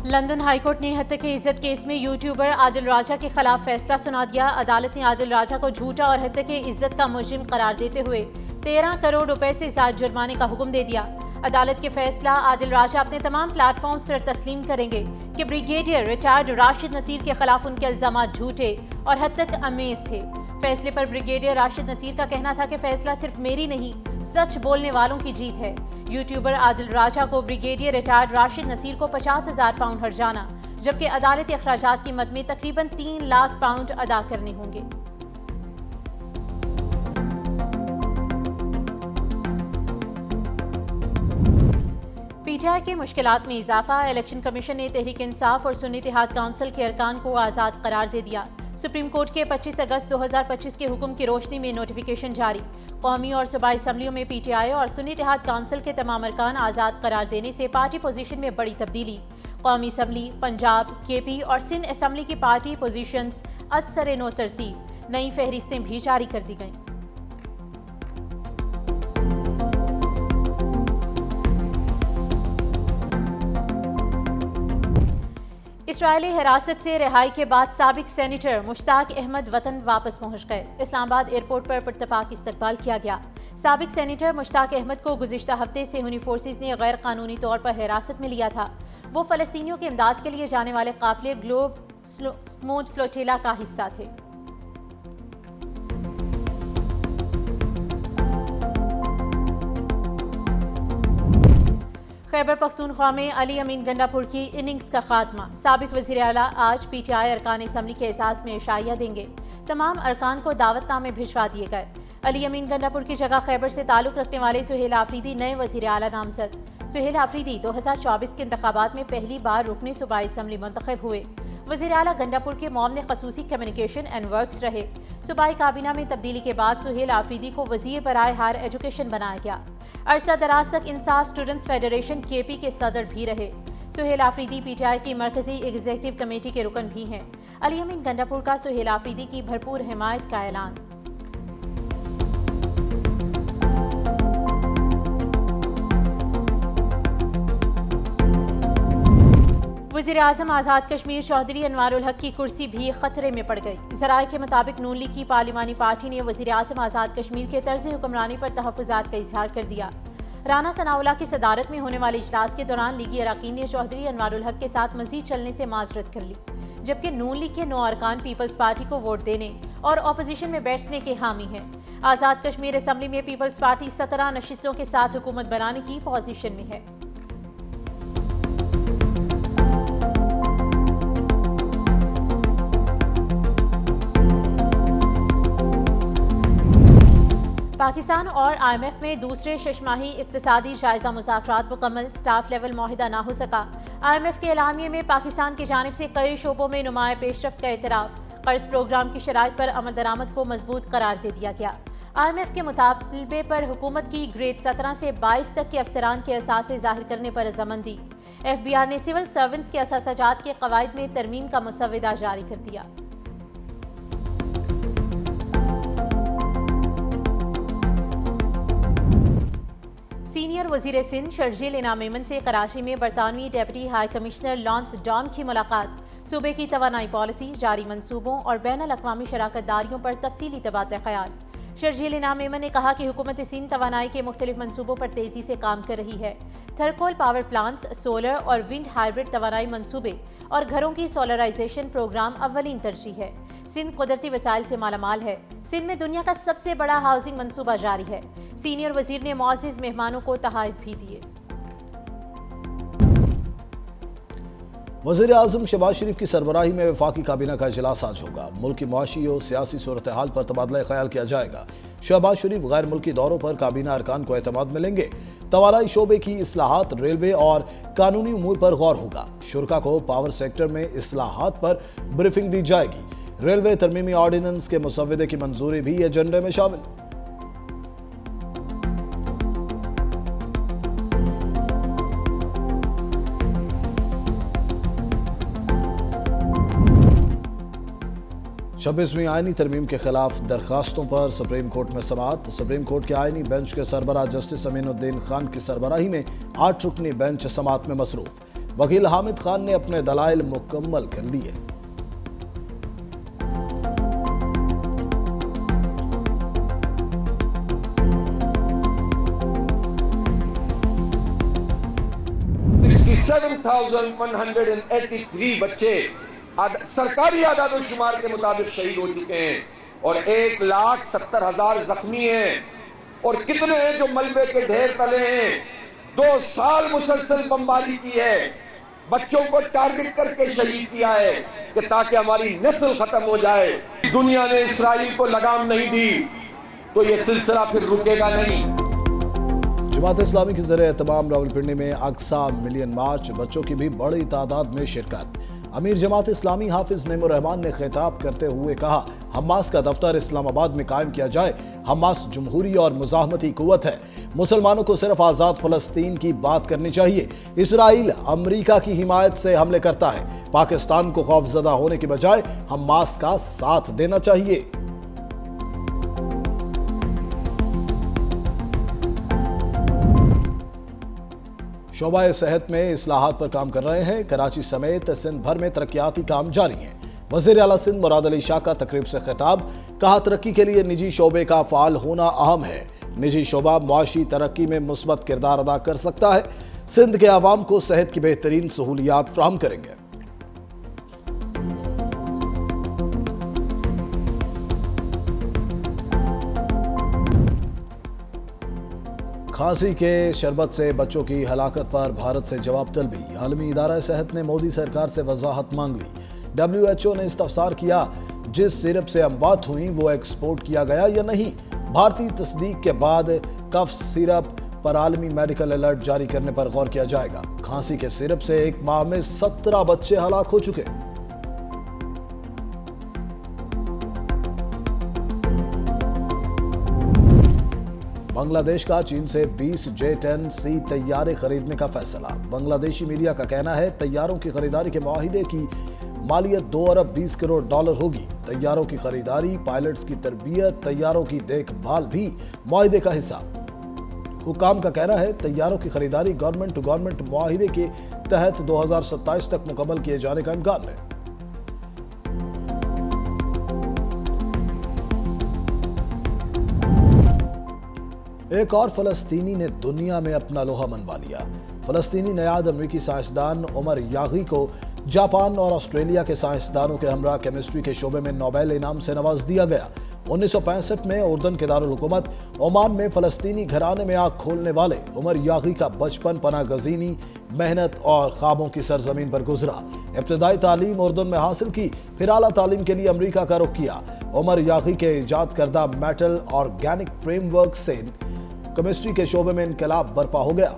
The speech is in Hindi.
लंदन हाईकोर्ट ने हत्या की इज्जत केस में यूट्यूबर आदिल राजा के खिलाफ फैसला सुना दिया। अदालत ने आदिल राजा को झूठा और हत्या की इज्जत का मुजरिम करार देते हुए 13 करोड़ रुपए से ज्यादा जुर्माने का हुक्म दे दिया। अदालत के फैसला आदिल राजा अपने तमाम प्लेटफॉर्म्स पर तस्लीम करेंगे कि ब्रिगेडियर रिटायर्ड राशिद नसीर के खिलाफ उनके इल्जाम झूठे और हद तक अमेज थे। फैसले पर ब्रिगेडियर राशिद नसीर का कहना था कि फैसला सिर्फ मेरी नहीं, सच बोलने वालों की जीत है। यूट्यूबर आदिल राजा को ब्रिगेडियर रिटायर्ड राशिद नसीर को 50,000 पाउंड हर्जाना, जबकि अदालती अखराजात की मद में तकरीबन 3 लाख पाउंड अदा करने होंगे। पीटीआई के मुश्किलात में इजाफा। इलेक्शन कमीशन ने तहरीक इंसाफ और सुन्नी इत्तेहाद काउंसिल के अरकान को आज़ाद करार दे दिया। सुप्रीम कोर्ट के 25 अगस्त 2025 के हुक्म की रोशनी में नोटिफिकेशन जारी। कौमी और सूबाई असम्बलियों में पीटीआई और सुन्नी इत्तेहाद काउंसिल के तमाम अरकान आज़ाद करार देने से पार्टी पोजीशन में बड़ी तब्दीली। कौमी असम्बली, पंजाब, केपी और सिंध असम्बली की पार्टी पोजीशंस असर नो तरतीब। नई फहरिस्तें भी जारी कर दी गईं। इसराइली हिरासत से रिहाई के बाद साबिक सेनेटर मुश्ताक अहमद वतन वापस पहुंच गए। इस्लामाबाद एयरपोर्ट पर पुरतपाक इस्तकबाल किया गया। साबिक सेनेटर मुश्ताक अहमद को गुज़िश्ता हफ्ते सिहूनी फोर्सेज ने गैर कानूनी तौर पर हिरासत में लिया था। वो फ़लस्तीनियों की इमदाद के लिए जाने वाले काफिले ग्लोब स्मूथ फ्लोटिला का हिस्सा थे। खैबर पख्तूनख्वा में अली अमीन गंडापुर की इनिंग्स का खात्मा। साबिक वज़ीर आला आज पीटीआई अरकान असम्बली के एहसास में इशाइया देंगे। तमाम अरकान को दावतनामे भिजवा दिए गए। अली अमीन गंडापुर की जगह खैबर से ताल्लुक़ रखने वाले सुहेल आफरीदी नए वज़ीर आला नामजद। सुहेल आफरीदी 2024 के इंतखाबात में पहली बार रुकने सूबाई असम्बली मुंतखब हुए। वज़ीर आला गंडापुर के मामले खसूसी कम्युनिकेशन एंड वर्क्स रहे। सूबाई काबीना में तब्दीली के बाद सुहेल आफरीदी को वज़ीर बराए हायर एजुकेशन बनाया गया। अरसा दराज तक इंसाफ स्टूडेंट्स फेडरेशन केपी के सदर भी रहे। सुहेल आफरीदी पीटीआई की मरकजी एग्जीक्यूटिव कमेटी के रुकन भी हैं। अली अमीन गंडापुर का सुहेल आफरीदी की भरपूर हिमायत का ऐलान। वज़ीर आज़म आज़ाद कश्मीर चौधरी अनवारुल हक की कुर्सी भी खतरे में पड़ गई। ज़राए के मुताबिक नून लीग की पार्लिमानी पार्टी ने वज़ीर आज़म आज़ाद कश्मीर के तर्ज हुक्मरानी पर तहफ़्फ़ुज़ात का इजहार कर दिया। राना सनाउल्लाह की सदारत में होने वाले इजलास के दौरान लीगी अरकान ने चौधरी अनवारुल हक के साथ मज़ीद चलने से माजरत कर ली, जबकि नून लीग के 9 अरकान पीपल्स पार्टी को वोट देने और अपोजिशन में बैठने के हामी हैं। आज़ाद कश्मीर असम्बली में पीपल्स पार्टी 17 नशिस्तों के साथ हुकूमत बनाने की पोजीशन में है। पाकिस्तान और IMF में दूसरे शशमाही इक्तिसादी जायजा मुज़ाकरात मुकम्मल। स्टाफ लेवल मुआहिदा ना हो सका। IMF के एलामिये में पाकिस्तान की जानिब से कई शोबों में नुमाया पेशरफ्त का एतराफ़। कर्ज प्रोग्राम की शराइत पर अमल दरामद को मजबूत करार दे दिया गया। IMF के मुतालबे पर हुकूमत की ग्रेड 17 से 22 तक के अफसरान के असासे जाहिर करने पर रजामंदी। FBR ने सिविल सर्वेंट्स के असासाजात के कवायद में तरमीम का मुसव्वदा जारी कर दिया। सीनियर वज़ीर सिंध शर्जील इनाम मेमन से कराची में बरतानवी डेप्टी हाई कमिश्नर लॉन्स डॉम की मुलाकात। सूबे की तवानाई पॉलिसी, जारी मंसूबों और बैनुल अक़वामी शराकतदारियों पर तफसीली तबादला ख्याल। शर्जील इनाम मेमन ने कहा कि हुकूमत सिंध तवानाई के मुख्तलिफ मंसूबों पर तेजी से काम कर रही है। थर्कोल पावर प्लांट्स, सोलर और विंड हाइब्रिड तवानाई मंसूबे और घरों की सोलराइजेशन प्रोग्राम अव्वलीन तरजीह है। सिंध कुदरती वसाइल से मालामाल है। सिंध में दुनिया का सबसे बड़ा हाउसिंग मंसूबा जारी है। सीनियर वजीर ने मुअज़्ज़िज़ मेहमानों को तोहफ़े भी दिए। वज़ीर आज़म शहबाज शरीफ की सरबराही में वफाकी काबीना का इजलास आज होगा। मुल्क की मुआशी और सियासी सूरत हाल पर तबादला ख्याल किया जाएगा। शहबाज शरीफ गैर मुल्की दौरों पर काबीना अरकान को एतमाद मिलेंगे। तवालाई शोबे की इस्लाहात, रेलवे और कानूनी उमूर पर गौर होगा। शुरा को पावर सेक्टर में इस्लाहात पर ब्रीफिंग दी जाएगी। रेलवे तरमीमी ऑर्डिनेंस के मुसव्वदे की मंजूरी भी एजेंडे में शामिल। छब्बीसवीं आईनी तरमीम के खिलाफ दरखास्तों पर सुप्रीम कोर्ट में समाअत। सुप्रीम कोर्ट के आईनी बेंच के सरबराह जस्टिस अमीनुद्दीन खान की सरबराही में 8 रुकनी बेंच समाअत में मसरूफ। वकील हामिद खान ने अपने दलाइल मुकम्मल कर लिए। $67,183 बच्चे सरकारी आदाद-ओ-शुमार के मुताबिक शहीद हो चुके हैं और 1,70,000 जख्मी हैं। और कितने हैं जो मलबे के ढेर तले हैं। 2 साल मुसलसल बमबारी की है, बच्चों को टारगेट करके शहीद किया है कि ताकि हमारी नस्ल खत्म हो जाए। दुनिया ने इसराइल को लगाम नहीं दी तो यह सिलसिला फिर रुकेगा नहीं। जमात इस्लामी के ज़रिए तमाम रावलपिंडी में अक्सा मिलियन मार्च, बच्चों की भी बड़ी तादाद में शिरकत। अमीर जमात इस्लामी हाफिज नेमुर रहमान ने खिताब करते हुए कहा, हमास का दफ्तर इस्लामाबाद में कायम किया जाए। हमास जमहूरी और मुजाहमती कुव्वत है। मुसलमानों को सिर्फ आज़ाद फ़लस्तीन की बात करनी चाहिए। इसराइल अमरीका की हिमायत से हमले करता है। पाकिस्तान को खौफजदा होने के बजाय हमास का साथ देना चाहिए। शोबा सेहत में इस्लाहात पर काम कर रहे हैं। कराची समेत सिंध भर में तरक्याती काम जारी हैं। वज़ीर आला सिंध मुराद अली शाह का तकरीब से खिताब, कहा तरक्की के लिए निजी शोबे का फ़ाल होना अहम है। निजी शोबा मुआशी तरक्की में मुस्बत किरदार अदा कर सकता है। सिंध के आवाम को सेहत की बेहतरीन सहूलियात फ्राहम करेंगे। खांसी के शरबत से बच्चों की हलाकत पर भारत से जवाब तलबी। आलमी इदारा सेहत ने मोदी सरकार से वजाहत मांग ली। WHO ने इस्तफसार किया, जिस सिरप से अमवात हुई वो एक्सपोर्ट किया गया या नहीं। भारतीय तस्दीक के बाद कफ सिरप पर आलमी मेडिकल अलर्ट जारी करने पर गौर किया जाएगा। खांसी के सिरप से एक माह में 17 बच्चे हलाक हो चुके। बांग्लादेश का चीन से 20 J-10C तैयारे खरीदने का फैसला। बांग्लादेशी मीडिया का कहना है तैयारों की खरीदारी के मुआहिदे की मालियत $2 अरब 20 करोड़ होगी। तैयारों की खरीदारी, पायलट्स की तरबियत, तैयारों की देखभाल भी मुआहिदे का हिस्सा। हुकाम का कहना है तैयारों की खरीदारी गवर्नमेंट टू गवर्नमेंट मुआहिदे के तहत 2027 तक मुकम्मल किए जाने का इम्कान है। एक और फलस्तीनी ने दुनिया में अपना लोहा मनवा लिया। फलस्तीनी नयाद अमरीकी साइंसदान उमर यागी को जापान और ऑस्ट्रेलिया के साइंसदानों के हमरा केमिस्ट्री के शोबे में नोबेल इनाम से नवाज दिया गया। 1965 में उर्दन के दारुल हुकूमत ओमान में फलस्तीनी घराने में आग खोलने वाले उमर यागी का बचपन पनागज़ीनी, मेहनत और ख्वाबों की सरजमीन पर गुजरा। इब्तदाई तालीम उर्दन में हासिल की, फिर आला तालीम के लिए अमरीका का रुख किया। उमर यागी के ईजाद करदा मेटल ऑर्गेनिक फ्रेमवर्क से केमिस्ट्री के शोबे में इनकलाब बर्पा हो गया।